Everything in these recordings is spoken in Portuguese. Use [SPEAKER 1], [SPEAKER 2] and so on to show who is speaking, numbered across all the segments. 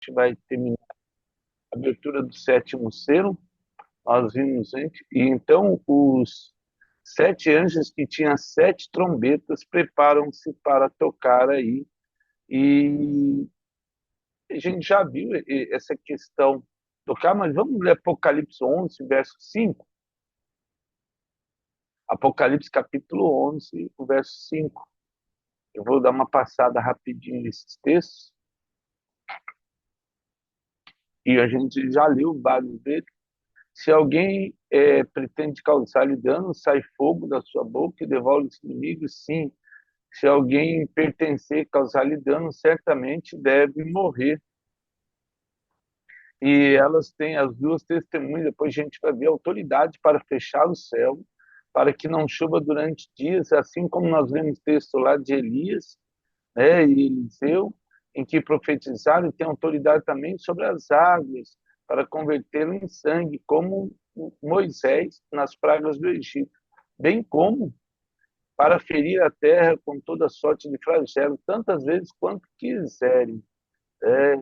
[SPEAKER 1] gente vai terminar a abertura do sétimo selo. Nós vimos antes, e então os 7 anjos que tinham 7 trombetas preparam-se para tocar aí. E a gente já viu essa questão tocar, mas vamos ler Apocalipse 11, verso 5. Apocalipse capítulo 11, o verso 5. Eu vou dar uma passada rapidinho nesses textos, e a gente já leu vários deles. Se alguém pretende causar-lhe dano, sai fogo da sua boca e devolve os inimigos, sim. Se alguém pertencer, causar-lhe dano, certamente deve morrer. E elas têm as duas testemunhas, depois a gente vai ver autoridade para fechar o céu, para que não chova durante dias, assim como nós lemos texto lá de Elias, né, e Eliseu, em que profetizaram, e tem autoridade também sobre as águas, para convertê-lo em sangue, como Moisés nas pragas do Egito, bem como para ferir a terra com toda sorte de flagelo, tantas vezes quanto quiserem. É,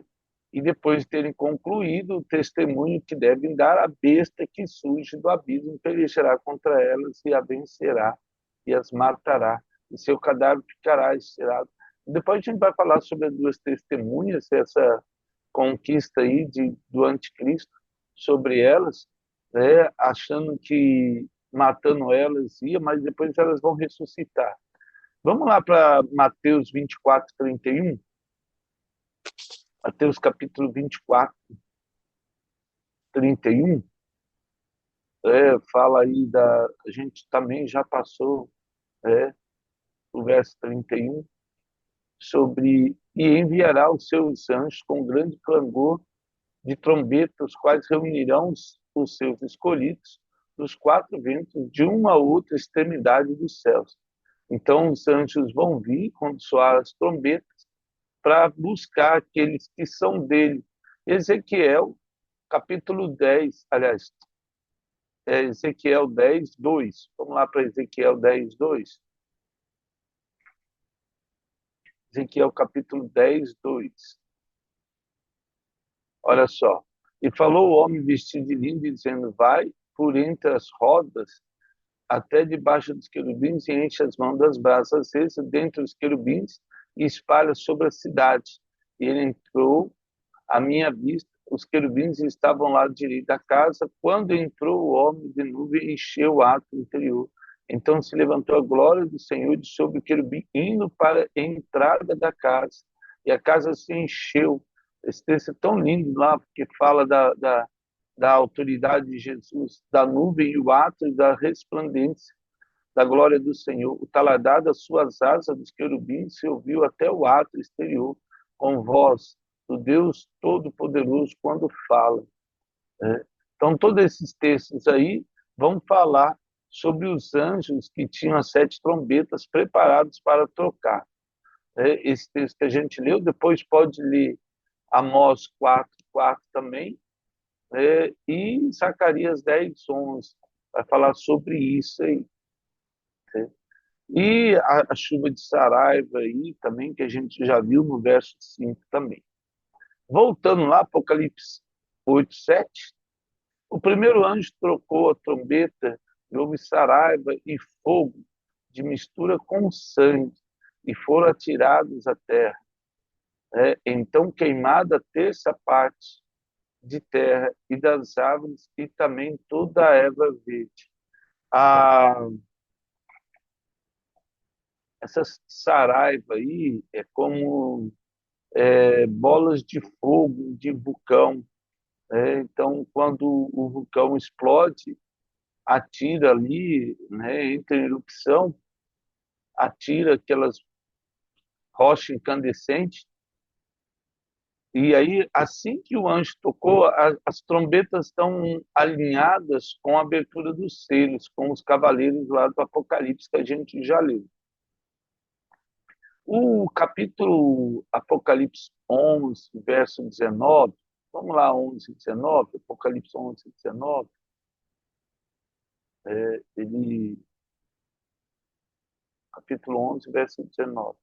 [SPEAKER 1] e depois de terem concluído o testemunho que devem dar, a besta que surge do abismo pelejará contra elas e a vencerá e as matará, e seu cadáver ficará estirado. Depois a gente vai falar sobre as duas testemunhas, essa conquista aí do anticristo sobre elas, né, achando que matando elas ia, mas depois elas vão ressuscitar. Vamos lá para Mateus 24, 31. Mateus capítulo 24, 31, fala aí a gente também já passou, o verso 31, sobre e enviará os seus anjos com grande clangor de trombeta, os quais reunirão os seus escolhidos dos 4 ventos de uma a outra extremidade dos céus. Então os anjos vão vir quando soar as trombetas para buscar aqueles que são dele. Ezequiel capítulo 10, aliás, Ezequiel 10, 2. Vamos lá para Ezequiel 10, 2. Ezequiel capítulo 10, 2. Olha só. E falou o homem vestido de linho, dizendo: vai por entre as rodas até debaixo dos querubins e enche as mãos das brasas acesas dentre os querubins e espalha sobre a cidade. E ele entrou à minha vista, os querubins estavam ao lado direito da casa. Quando entrou o homem de nuvem, encheu o átrio interior. Então se levantou a glória do Senhor de sobre o querubim, indo para a entrada da casa. E a casa se encheu. Esse texto é tão lindo lá, porque fala da autoridade de Jesus, da nuvem e o átrio, da resplandência da glória do Senhor. O taladrar das suas asas dos querubins se ouviu até o átrio exterior, com voz do Deus Todo-Poderoso quando fala. Né? Então, todos esses textos aí vão falar sobre os anjos que tinham as 7 trombetas preparados para tocar. Esse texto que a gente leu, depois pode ler Amós 4, 4 também, e Zacarias 10, 11, vai falar sobre isso aí. E a chuva de Saraiva aí também, que a gente já viu no verso 5 também. Voltando lá, Apocalipse 8, 7, o primeiro anjo trocou a trombeta e houve saraiva e fogo de mistura com sangue e foram atirados à terra. Então queimada a terça parte de terra e das árvores e também toda a erva verde. Essa saraiva aí é como bolas de fogo de vulcão. Então, quando o vulcão explode, atira ali, né, entra em erupção, atira aquelas rochas incandescentes, e aí, assim que o anjo tocou, as trombetas estão alinhadas com a abertura dos selos, com os cavaleiros lá do Apocalipse, que a gente já leu. O capítulo Apocalipse 11, verso 19, vamos lá, 11, 19, Apocalipse 11, 19, ele, capítulo 11, verso 19.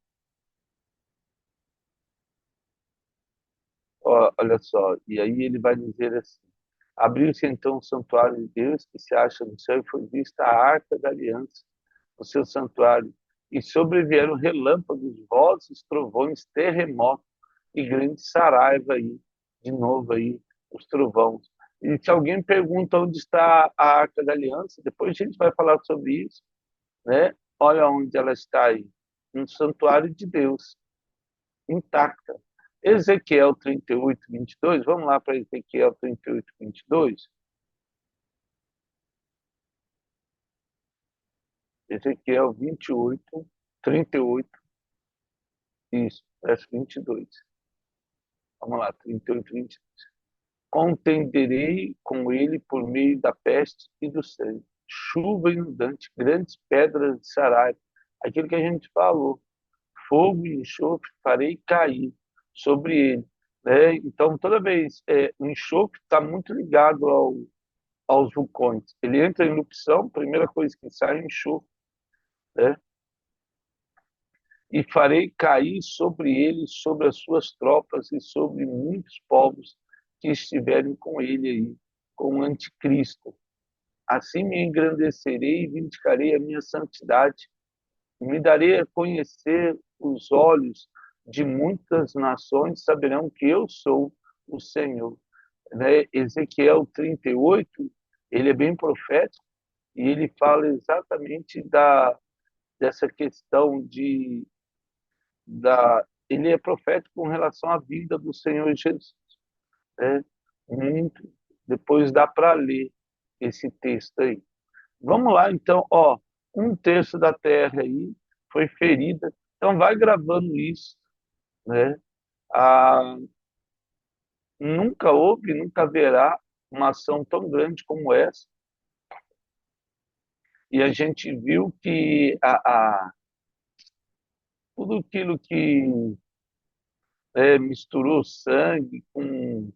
[SPEAKER 1] Olha só, e aí ele vai dizer assim: abriu-se então o santuário de Deus que se acha no céu e foi vista a arca da aliança, o seu santuário, e sobrevieram relâmpagos, vozes, trovões, terremoto e grande saraiva aí, de novo aí, os trovões. E se alguém pergunta onde está a arca da aliança, depois a gente vai falar sobre isso, né? Olha onde ela está aí, no santuário de Deus, intacta. Ezequiel 38, 22, vamos lá para Ezequiel 38, 22. Ezequiel 28, 38, isso, verso 22. Vamos lá, 38, 22. Contenderei com ele por meio da peste e do sangue, chuva inundante, grandes pedras de saraiva, aquilo que a gente falou, fogo e enxofre farei cair sobre ele. Né? Então, toda vez, o enxofre está muito ligado aos vulcões. Ele entra em erupção, primeira coisa que sai é enxofre, né? E farei cair sobre ele, sobre as suas tropas e sobre muitos povos que estiverem com ele aí, com o anticristo. Assim me engrandecerei e vindicarei a minha santidade. Me darei a conhecer os olhos de muitas nações, saberão que eu sou o Senhor. Né? Ezequiel 38, ele é bem profético e ele fala exatamente dessa questão ele é profético com relação à vida do Senhor Jesus. Né? Muito. Depois dá para ler esse texto aí. Vamos lá, então, ó, um terço da terra aí foi ferida. Então, vai gravando isso, né? Ah, nunca houve, nunca haverá uma ação tão grande como essa. E a gente viu que tudo aquilo que misturou sangue com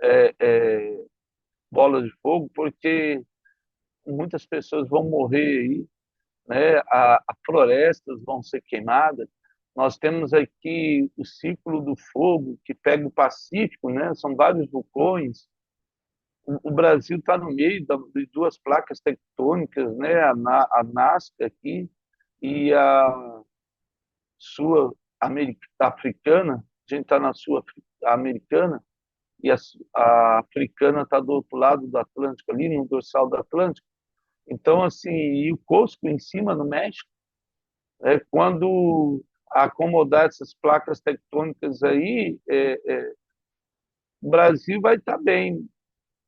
[SPEAKER 1] é, é, bolas de fogo, porque muitas pessoas vão morrer aí, né? As florestas vão ser queimadas. Nós temos aqui o ciclo do fogo que pega o Pacífico, né? São vários vulcões. O Brasil está no meio de duas placas tectônicas, né? A Nazca aqui e a sul africana. A gente está na sul americana e a africana está do outro lado do Atlântico, ali no dorsal do Atlântico. Então, assim, e o Cusco em cima no México, quando acomodar essas placas tectônicas aí, o Brasil vai estar bem,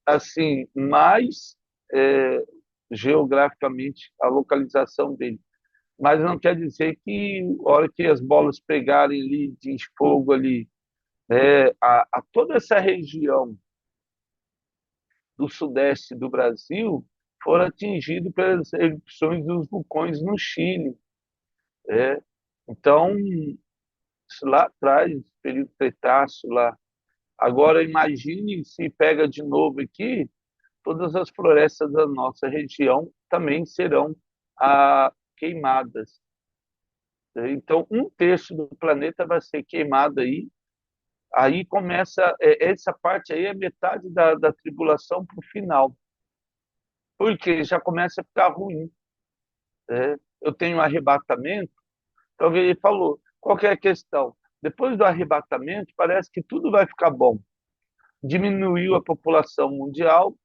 [SPEAKER 1] assim, mais é, geograficamente a localização dele. Mas não quer dizer que a hora que as bolas pegarem ali de fogo ali, a toda essa região do sudeste do Brasil foram atingidos pelas erupções dos vulcões no Chile. Né? Então, isso lá atrás, período Cretáceo lá. Agora, imagine se pega de novo aqui, todas as florestas da nossa região também serão queimadas. Então, um terço do planeta vai ser queimado aí. Aí começa, essa parte aí é metade da tribulação para o final, porque já começa a ficar ruim. Né? Eu tenho um arrebatamento, então alguém falou, qual que é a questão? Depois do arrebatamento, parece que tudo vai ficar bom. Diminuiu a população mundial,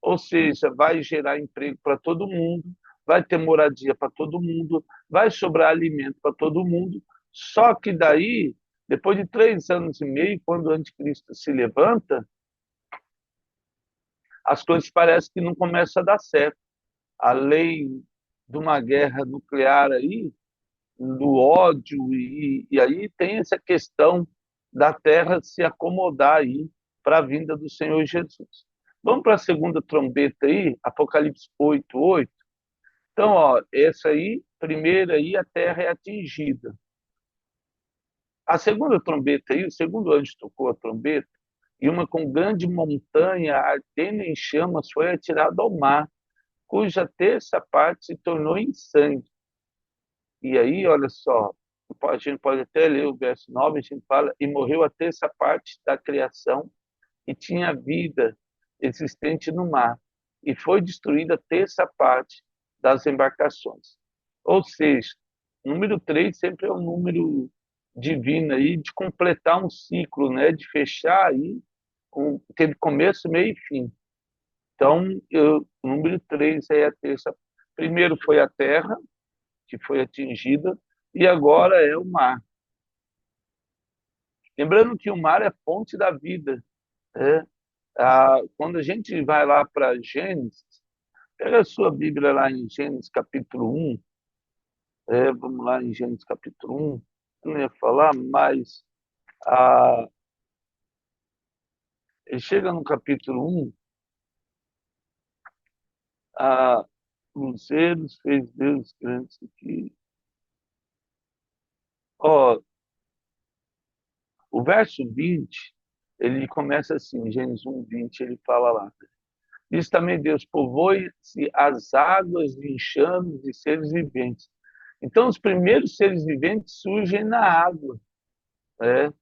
[SPEAKER 1] ou seja, vai gerar emprego para todo mundo, vai ter moradia para todo mundo, vai sobrar alimento para todo mundo. Só que daí, depois de 3 anos e meio, quando o anticristo se levanta, as coisas parecem que não começam a dar certo. Além de uma guerra nuclear aí, do ódio, e aí tem essa questão da terra se acomodar aí para a vinda do Senhor Jesus. Vamos para a segunda trombeta aí, Apocalipse 8, 8. Então, ó, essa aí, primeira aí, a terra é atingida. A segunda trombeta aí, o segundo anjo tocou a trombeta, e uma com grande montanha ardendo em chamas foi atirada ao mar, cuja terça parte se tornou em sangue. E aí, olha só, a gente pode até ler o verso 9, a gente fala, e morreu a terça parte da criação e tinha vida existente no mar, e foi destruída a terça parte das embarcações. Ou seja, o número 3 sempre é um número divino aí de completar um ciclo, né, de fechar aí, teve começo, meio e fim. Então, o número 3 é a terça. Primeiro foi a terra, que foi atingida, e agora é o mar. Lembrando que o mar é fonte da vida, né? Quando a gente vai lá para Gênesis, pega a sua Bíblia lá em Gênesis capítulo 1, vamos lá em Gênesis capítulo 1, eu não ia falar, mas ah, ele chega no capítulo 1, ah, os céus fez Deus grandes aqui. Ó, o verso 20, ele começa assim, Gênesis 1, 20, ele fala lá. Diz também Deus, povoe-se as águas de enxames de seres viventes. Então, os primeiros seres viventes surgem na água, né?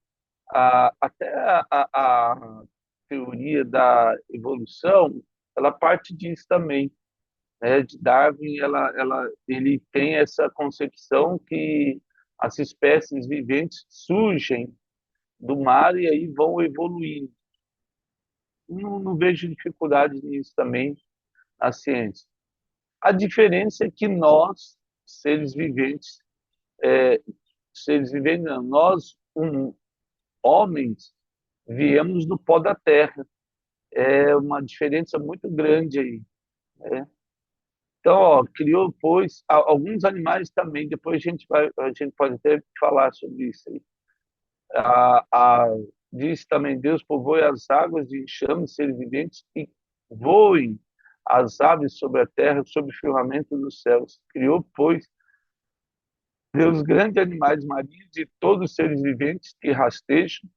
[SPEAKER 1] Até a teoria da evolução, ela parte disso também, né? De Darwin, ele tem essa concepção que as espécies viventes surgem do mar e aí vão evoluindo. Não vejo dificuldade nisso também na ciência. A diferença é que nós, seres viventes, é, seres viventes, não, nós, homens, viemos do pó da terra. É uma diferença muito grande aí, né? Então, ó, criou, pois, alguns animais também, depois a gente pode até falar sobre isso aí. A, a, diz também, Deus povoe as águas de enxame, seres viventes, e voem as aves sobre a terra, sobre o firmamento dos céus. Criou, pois, Deus grandes animais marinhos e todos os seres viventes que rastejam,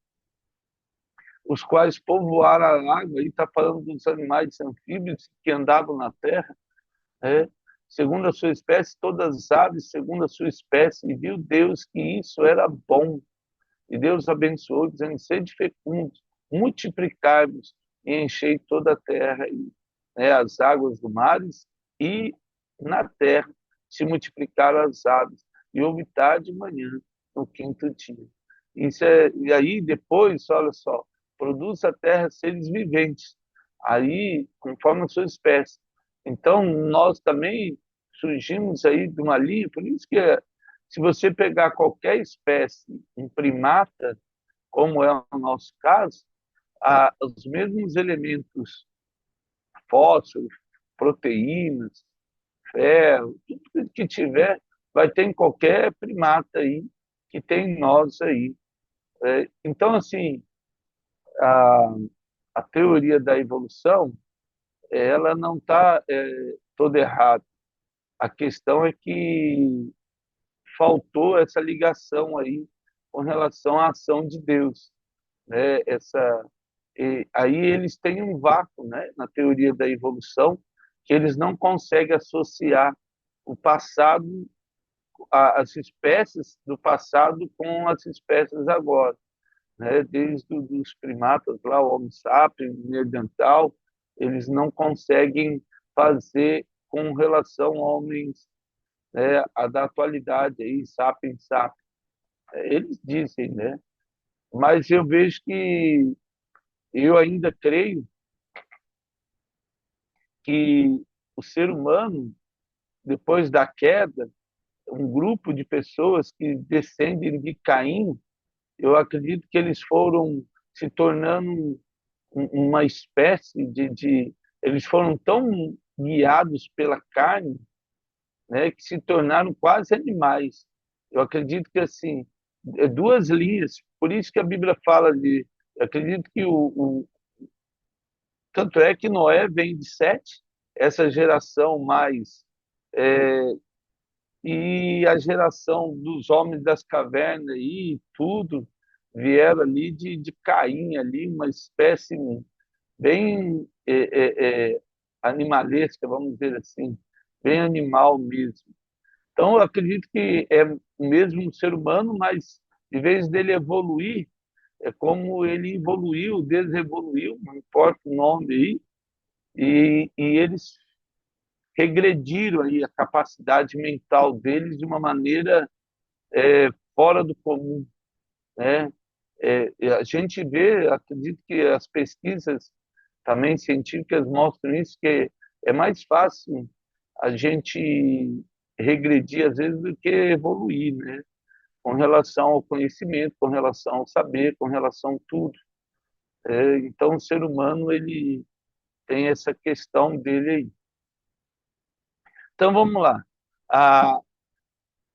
[SPEAKER 1] os quais povoaram a água, e está falando dos animais anfíbios que andavam na terra, né? Segundo a sua espécie, todas as aves, segundo a sua espécie, e viu Deus que isso era bom. E Deus abençoou, dizendo, sede fecundos, multiplicai-vos e enchei toda a terra, e, né, as águas do mar, e na terra se multiplicaram as aves, e houve tarde e manhã no quinto dia. E aí depois, olha só, produz a terra seres viventes, aí conforme a sua espécie. Então nós também surgimos aí de uma linha, por isso que se você pegar qualquer espécie, um primata, como é o nosso caso, os mesmos elementos, fósforos, proteínas, ferro, tudo que tiver, vai ter em qualquer primata aí, que tem em nós aí. Então, assim, a, a teoria da evolução, ela não está toda errada. A questão é que faltou essa ligação aí com relação à ação de Deus, né? Aí eles têm um vácuo, né, na teoria da evolução, que eles não conseguem associar o passado, as espécies do passado com as espécies agora, né? Desde os primatas lá, o Homo sapiens, o Neandertal, eles não conseguem fazer com relação a homens, né, a da atualidade aí, sapiens sapiens. Eles dizem, né? Mas eu vejo que eu ainda creio que o ser humano, depois da queda, um grupo de pessoas que descendem de Caim, eu acredito que eles foram se tornando uma espécie eles foram tão guiados pela carne, né, que se tornaram quase animais. Eu acredito que assim, duas linhas, por isso que a Bíblia fala eu acredito que tanto é que Noé vem de Sete, essa geração mais é, e a geração dos homens das cavernas e tudo vieram ali de Caim ali, uma espécie bem animalesca, vamos dizer assim, bem animal mesmo. Então, eu acredito que é o mesmo ser humano, mas em vez dele evoluir, é como ele evoluiu, desevoluiu, não importa o nome aí, e eles regrediram aí a capacidade mental deles de uma maneira fora do comum, né? A gente vê, acredito que as pesquisas também científicas mostram isso, que é mais fácil a gente regredir às vezes do que evoluir, né? Com relação ao conhecimento, com relação ao saber, com relação a tudo. Então, o ser humano ele tem essa questão dele aí. Então, vamos lá. Ah,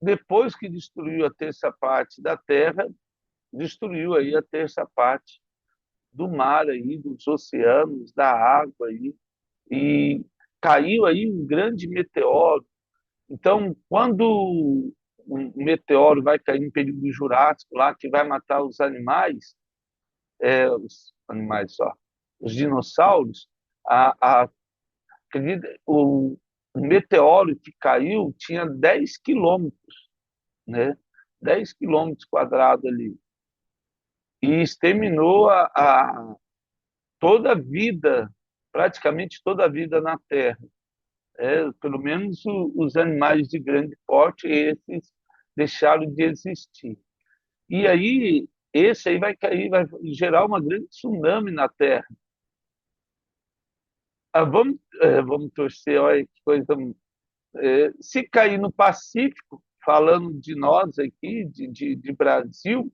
[SPEAKER 1] depois que destruiu a terça parte da Terra, destruiu aí a terça parte do mar aí, dos oceanos, da água aí, e caiu aí um grande meteoro. Então, quando um meteoro vai cair no período Jurássico lá, que vai matar os animais só, os dinossauros, a, a, o meteoro que caiu tinha 10 quilômetros, né? 10 quilômetros quadrados ali. E exterminou toda a vida, praticamente toda a vida na Terra. Pelo menos os animais de grande porte, esses deixaram de existir. E aí, esse aí vai cair, vai gerar uma grande tsunami na Terra. Vamos torcer, olha que coisa. Se cair no Pacífico, falando de nós aqui, de Brasil,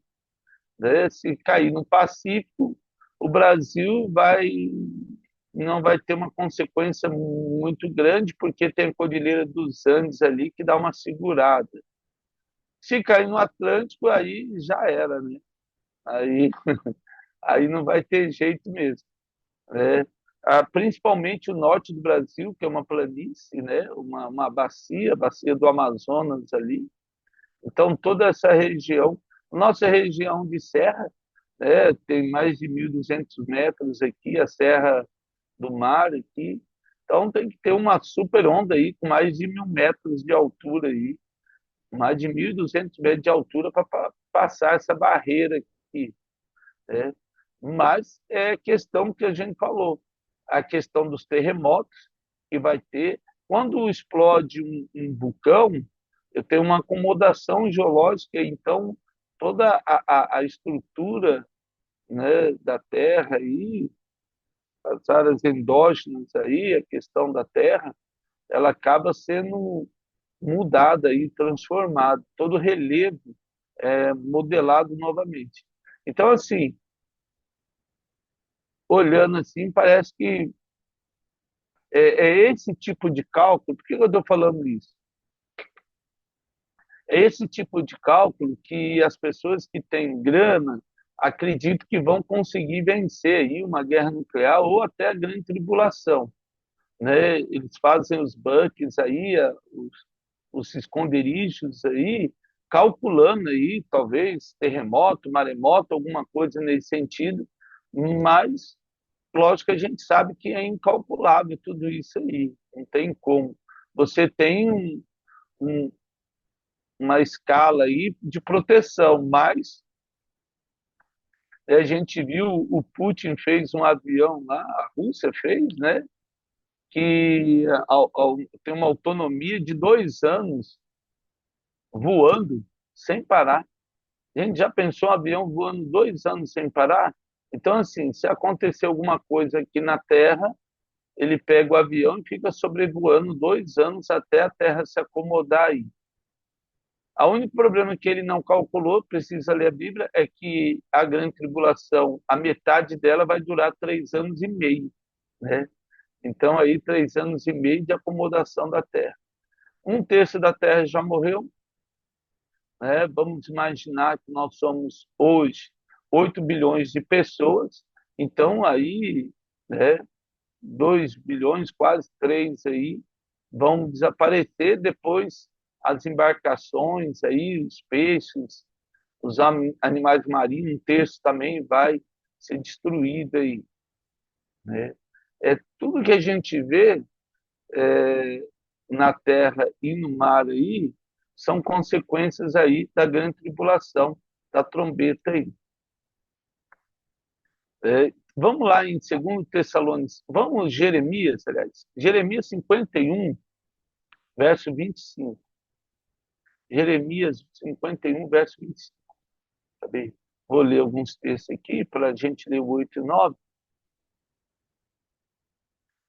[SPEAKER 1] né? Se cair no Pacífico, o Brasil não vai ter uma consequência muito grande, porque tem a Cordilheira dos Andes ali que dá uma segurada. Se cair no Atlântico, aí já era, né? Aí, aí não vai ter jeito mesmo, né? Principalmente o norte do Brasil, que é uma planície, né? Uma bacia do Amazonas ali. Então, toda essa região, nossa região de serra, né, tem mais de 1.200 metros aqui, a Serra do Mar aqui. Então, tem que ter uma super onda aí, com mais de 1.000 metros de altura aí, mais de 1.200 metros de altura para passar essa barreira aqui, né? Mas é questão que a gente falou, a questão dos terremotos que vai ter. Quando explode um vulcão, eu tenho uma acomodação geológica, então toda a estrutura, né, da Terra e as áreas endógenas aí, a questão da Terra, ela acaba sendo mudada e transformada, todo o relevo é modelado novamente. Então, assim, olhando assim, parece que é esse tipo de cálculo. Por que eu estou falando isso? É esse tipo de cálculo que as pessoas que têm grana acreditam que vão conseguir vencer aí uma guerra nuclear ou até a grande tribulação, né? Eles fazem os bunkers aí, os esconderijos aí, calculando aí talvez terremoto, maremoto, alguma coisa nesse sentido, mas lógico que a gente sabe que é incalculável tudo isso aí, não tem como. Você tem um, uma escala aí de proteção, mas a gente viu o Putin fez um avião lá, a Rússia fez, né? Que tem uma autonomia de 2 anos voando sem parar. A gente já pensou um avião voando 2 anos sem parar? Então, assim, se acontecer alguma coisa aqui na Terra, ele pega o avião e fica sobrevoando 2 anos até a Terra se acomodar aí. O único problema que ele não calculou, precisa ler a Bíblia, é que a grande tribulação, a metade dela vai durar 3 anos e meio, né? Então, aí, 3 anos e meio de acomodação da Terra. Um terço da Terra já morreu, né? Vamos imaginar que nós somos hoje 8 bilhões de pessoas, então aí, né, 2 bilhões, quase 3 aí, vão desaparecer depois as embarcações aí, os peixes, os animais marinhos, um terço também vai ser destruído aí, né? Tudo que a gente vê na terra e no mar aí são consequências aí da grande tribulação, da trombeta aí. Vamos lá em 2 Tessalonicenses, vamos Jeremias, aliás, Jeremias 51, verso 25. Jeremias 51, verso 25. Tá bem? Vou ler alguns textos aqui para a gente ler o 8 e 9.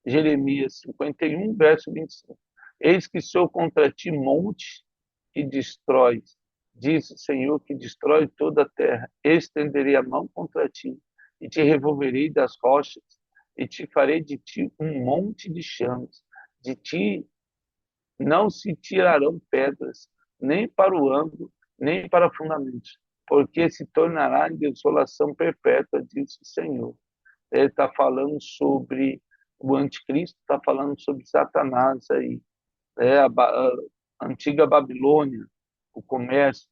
[SPEAKER 1] Jeremias 51, verso 25. Eis que sou contra ti monte que destrói, diz o Senhor, que destrói toda a terra. Estenderei a mão contra ti e te revolverei das rochas e te farei de ti um monte de chamas. De ti não se tirarão pedras, nem para o ângulo, nem para fundamentos, porque se tornará em desolação perpétua, diz o Senhor. Ele está falando sobre o anticristo, está falando sobre Satanás aí, a antiga Babilônia, o comércio.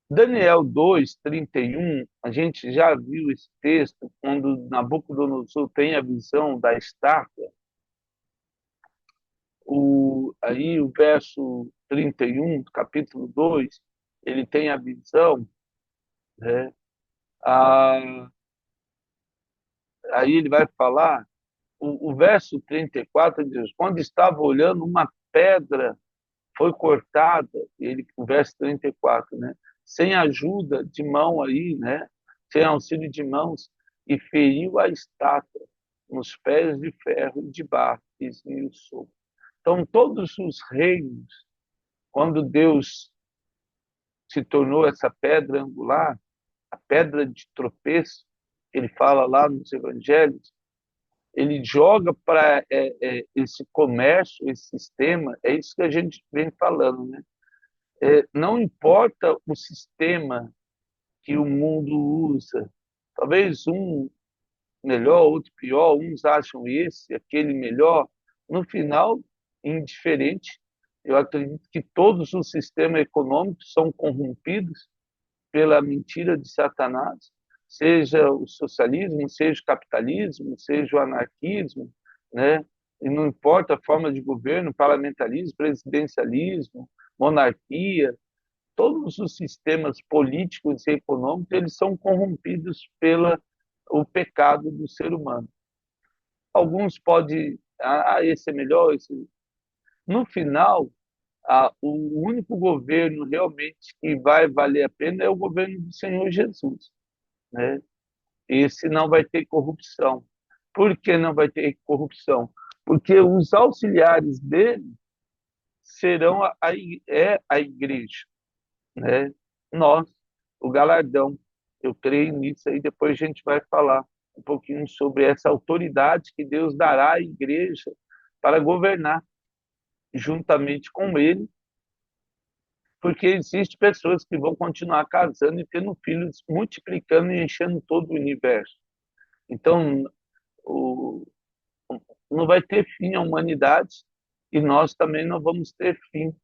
[SPEAKER 1] Daniel 2, 31, a gente já viu esse texto, quando Nabucodonosor tem a visão da estátua, aí o verso 31, do capítulo 2, ele tem a visão, né? Ah, aí ele vai falar, o verso 34 diz, quando estava olhando, uma pedra foi cortada, o verso 34, né? Sem ajuda de mão aí, né? Sem auxílio de mãos, e feriu a estátua nos pés de ferro e de barro, e esmiuçou. Então, todos os reinos, quando Deus se tornou essa pedra angular, a pedra de tropeço, ele fala lá nos evangelhos, ele joga para esse comércio, esse sistema, é isso que a gente vem falando, né? Não importa o sistema que o mundo usa, talvez um melhor, outro pior, uns acham esse, aquele melhor, no final, indiferente, eu acredito que todos os sistemas econômicos são corrompidos pela mentira de Satanás, seja o socialismo, seja o capitalismo, seja o anarquismo, né? E não importa a forma de governo, parlamentarismo, presidencialismo, monarquia, todos os sistemas políticos e econômicos, eles são corrompidos pela o pecado do ser humano. Alguns podem, esse é melhor, esse... No final, o único governo realmente que vai valer a pena é o governo do Senhor Jesus, né? Esse não vai ter corrupção. Por que não vai ter corrupção? Porque os auxiliares dele serão a igreja, né? Nós, o galardão. Eu creio nisso aí, depois a gente vai falar um pouquinho sobre essa autoridade que Deus dará à igreja para governar juntamente com ele, porque existem pessoas que vão continuar casando e tendo filhos, multiplicando e enchendo todo o universo. Então, o, não vai ter fim a humanidade e nós também não vamos ter fim.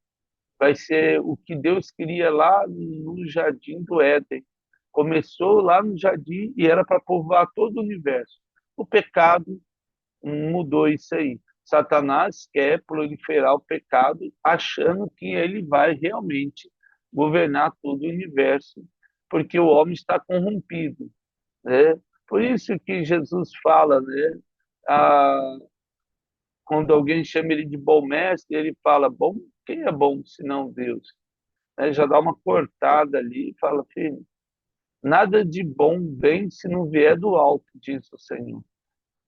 [SPEAKER 1] Vai ser o que Deus queria lá no Jardim do Éden. Começou lá no jardim e era para povoar todo o universo. O pecado mudou isso aí. Satanás quer proliferar o pecado, achando que ele vai realmente governar todo o universo, porque o homem está corrompido, né? Por isso que Jesus fala, né? Ah, quando alguém chama ele de bom mestre, ele fala, bom, quem é bom senão Deus? Né? Já dá uma cortada ali e fala, filho, nada de bom vem se não vier do alto, diz o Senhor.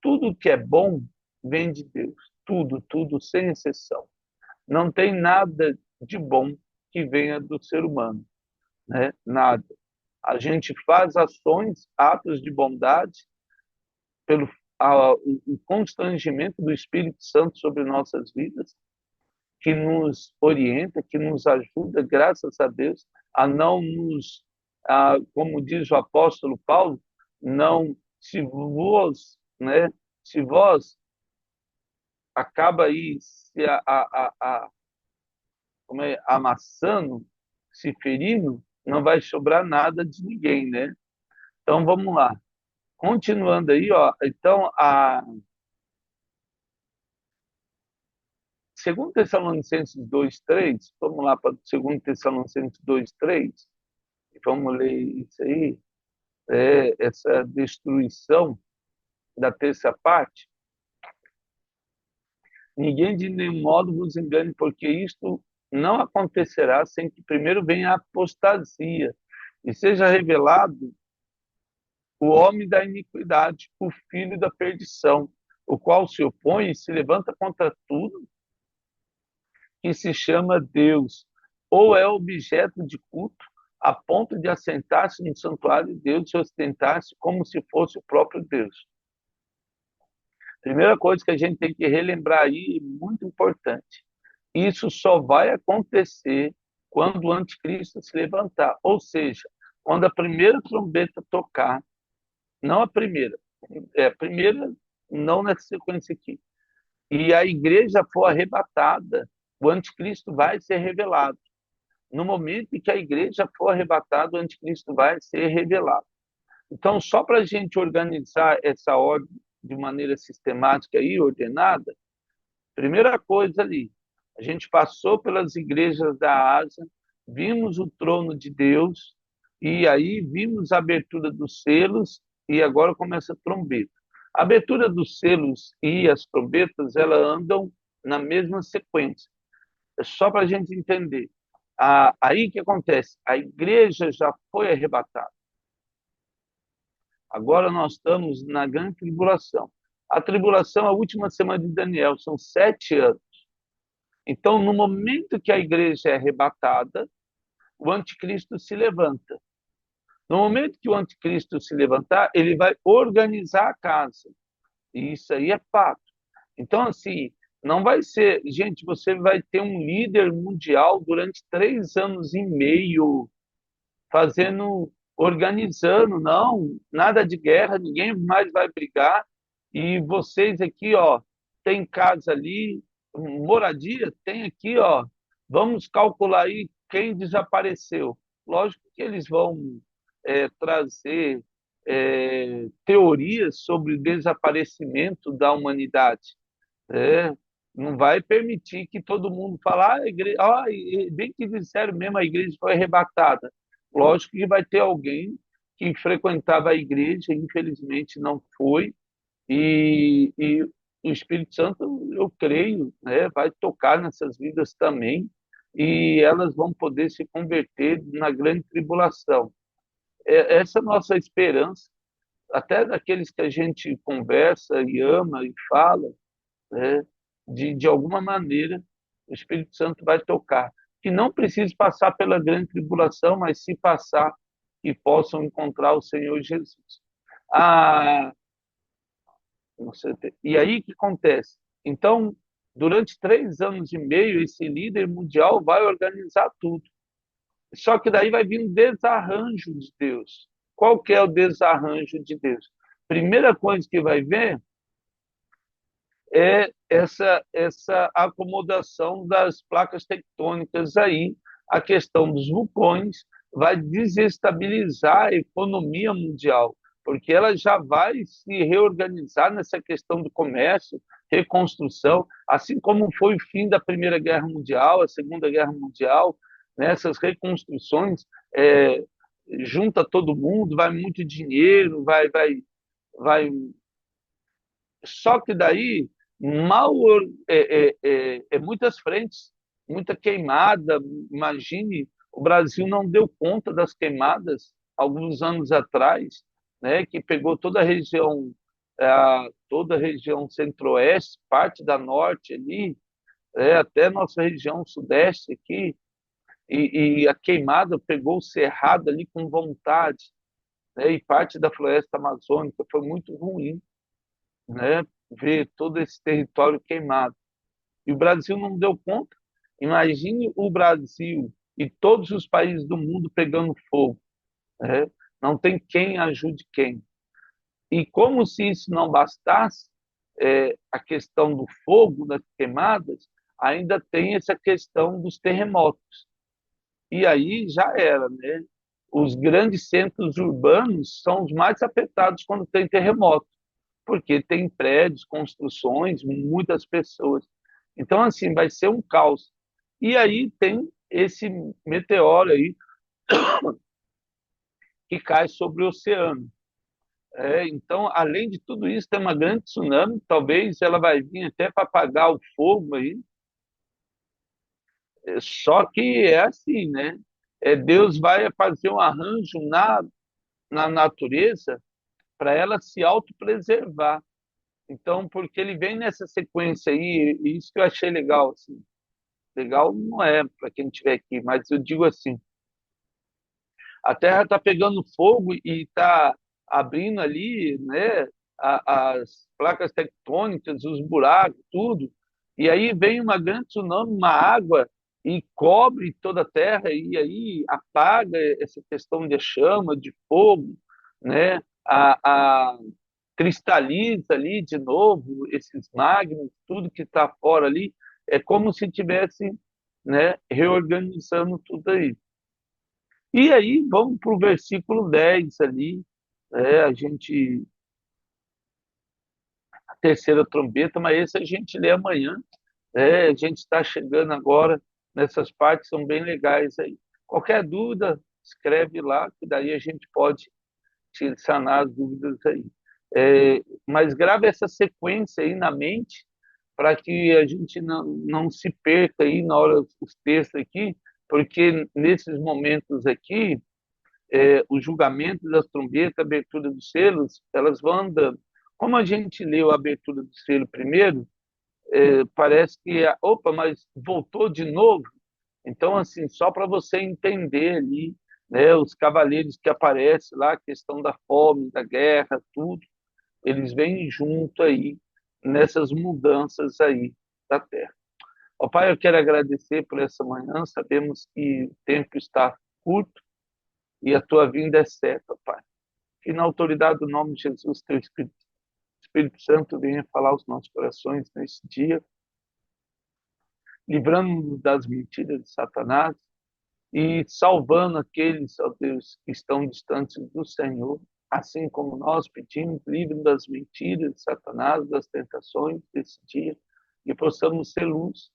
[SPEAKER 1] Tudo que é bom vem de Deus. Tudo, tudo, sem exceção. Não tem nada de bom que venha do ser humano, né? Nada. A gente faz ações, atos de bondade, pelo o constrangimento do Espírito Santo sobre nossas vidas, que nos orienta, que nos ajuda, graças a Deus, a não nos, como diz o apóstolo Paulo, não se vos, né? Se vós acaba aí se como amassando, se ferindo, não vai sobrar nada de ninguém, né? Então vamos lá. Continuando aí, ó. Então Segundo Tessalonicenses 2:3, vamos lá para segundo Tessalonicenses 2:3, e vamos ler isso aí, essa destruição da terça parte. Ninguém de nenhum modo vos engane, porque isto não acontecerá sem que primeiro venha a apostasia e seja revelado o homem da iniquidade, o filho da perdição, o qual se opõe e se levanta contra tudo que se chama Deus, ou é objeto de culto, a ponto de assentar-se no santuário de Deus e ostentar-se como se fosse o próprio Deus. Primeira coisa que a gente tem que relembrar aí, muito importante, isso só vai acontecer quando o anticristo se levantar, ou seja, quando a primeira trombeta tocar, não a primeira não nessa sequência aqui, e a igreja for arrebatada, o anticristo vai ser revelado. No momento em que a igreja for arrebatada, o anticristo vai ser revelado. Então, só para a gente organizar essa ordem de maneira sistemática e ordenada, primeira coisa ali, a gente passou pelas igrejas da Ásia, vimos o trono de Deus, e aí vimos a abertura dos selos, e agora começa a trombeta. A abertura dos selos e as trombetas, elas andam na mesma sequência. É só para a gente entender. Aí que acontece? A igreja já foi arrebatada. Agora nós estamos na grande tribulação. A tribulação é a última semana de Daniel, são 7 anos. Então, no momento que a igreja é arrebatada, o anticristo se levanta. No momento que o anticristo se levantar, ele vai organizar a casa. E isso aí é fato. Então, assim, não vai ser... Gente, você vai ter um líder mundial durante 3 anos e meio fazendo, organizando, não, nada de guerra, ninguém mais vai brigar. E vocês aqui, ó, tem casa ali, moradia, tem aqui, ó, vamos calcular aí quem desapareceu. Lógico que eles vão trazer teorias sobre o desaparecimento da humanidade. É, não vai permitir que todo mundo fale, a igreja, bem que disseram mesmo, a igreja foi arrebatada. Lógico que vai ter alguém que frequentava a igreja, infelizmente não foi, e o Espírito Santo, eu creio, né, vai tocar nessas vidas também, e elas vão poder se converter na grande tribulação. Essa é a nossa esperança, até daqueles que a gente conversa e ama e fala, né, de alguma maneira, o Espírito Santo vai tocar. Que não precise passar pela grande tribulação, mas se passar, que possam encontrar o Senhor Jesus. Ah, e aí o que acontece? Então, durante 3 anos e meio, esse líder mundial vai organizar tudo. Só que daí vai vir um desarranjo de Deus. Qual que é o desarranjo de Deus? Primeira coisa que vai ver é essa acomodação das placas tectônicas aí, a questão dos vulcões vai desestabilizar a economia mundial, porque ela já vai se reorganizar nessa questão do comércio, reconstrução, assim como foi o fim da Primeira Guerra Mundial, a Segunda Guerra Mundial, nessas reconstruções, junta todo mundo, vai muito dinheiro, vai. Só que daí mal muitas frentes, muita queimada. Imagine, o Brasil não deu conta das queimadas alguns anos atrás, né, que pegou toda a região centro-oeste, parte da norte ali, até nossa região sudeste aqui, e a queimada pegou o cerrado ali com vontade, né, e parte da floresta amazônica. Foi muito ruim, né, ver todo esse território queimado. E o Brasil não deu conta. Imagine o Brasil e todos os países do mundo pegando fogo, né? Não tem quem ajude quem. E como se isso não bastasse, a questão do fogo, das queimadas, ainda tem essa questão dos terremotos. E aí já era, né? Os grandes centros urbanos são os mais afetados quando tem terremoto, porque tem prédios, construções, muitas pessoas. Então, assim, vai ser um caos. E aí tem esse meteoro aí que cai sobre o oceano. Então, além de tudo isso, tem uma grande tsunami, talvez ela vai vir até para apagar o fogo aí. Só que é assim, né? Deus vai fazer um arranjo na natureza para ela se autopreservar. Então, porque ele vem nessa sequência aí, e isso que eu achei legal, assim. Legal não é para quem estiver aqui, mas eu digo assim, a Terra está pegando fogo e está abrindo ali, né, as placas tectônicas, os buracos, tudo. E aí vem uma grande tsunami, uma água e cobre toda a Terra e aí apaga essa questão de chama, de fogo, né? A cristaliza ali de novo esses magmas, tudo que está fora ali, é como se tivesse, né, reorganizando tudo aí. E aí vamos para o versículo 10 ali, a gente, a terceira trombeta, mas esse a gente lê amanhã, a gente está chegando agora nessas partes, são bem legais aí. Qualquer dúvida, escreve lá, que daí a gente pode te sanar as dúvidas aí. Mas grave essa sequência aí na mente, para que a gente não se perca aí na hora dos textos aqui, porque nesses momentos aqui, o julgamento das trombetas, a abertura dos selos, elas vão andando. Como a gente leu a abertura do selo primeiro, parece que, opa, mas voltou de novo. Então, assim, só para você entender ali, né, os cavaleiros que aparecem lá, a questão da fome, da guerra, tudo, eles vêm junto aí nessas mudanças aí da Terra. Ó Pai, eu quero agradecer por essa manhã, sabemos que o tempo está curto e a tua vinda é certa, ó Pai. Que na autoridade do nome de Jesus, teu Espírito Santo venha falar aos nossos corações nesse dia, livrando-nos das mentiras de Satanás e salvando aqueles, ó Deus, que estão distantes do Senhor, assim como nós pedimos, livre das mentiras de Satanás, das tentações desse dia, e possamos ser luz.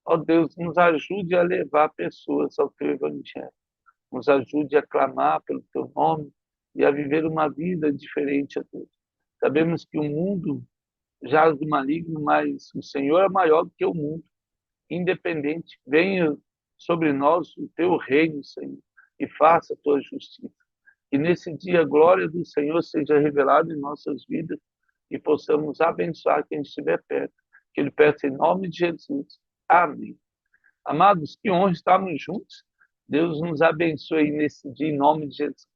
[SPEAKER 1] Ó Deus, nos ajude a levar pessoas ao teu evangelho, nos ajude a clamar pelo teu nome e a viver uma vida diferente, ó Deus. Sabemos que o mundo jaz do maligno, mas o Senhor é maior do que o mundo, independente. Venha sobre nós o teu reino, Senhor, e faça a tua justiça. Que nesse dia a glória do Senhor seja revelada em nossas vidas e possamos abençoar quem estiver perto. Que Ele peça em nome de Jesus. Amém. Amados, que honra estarmos juntos. Deus nos abençoe nesse dia em nome de Jesus.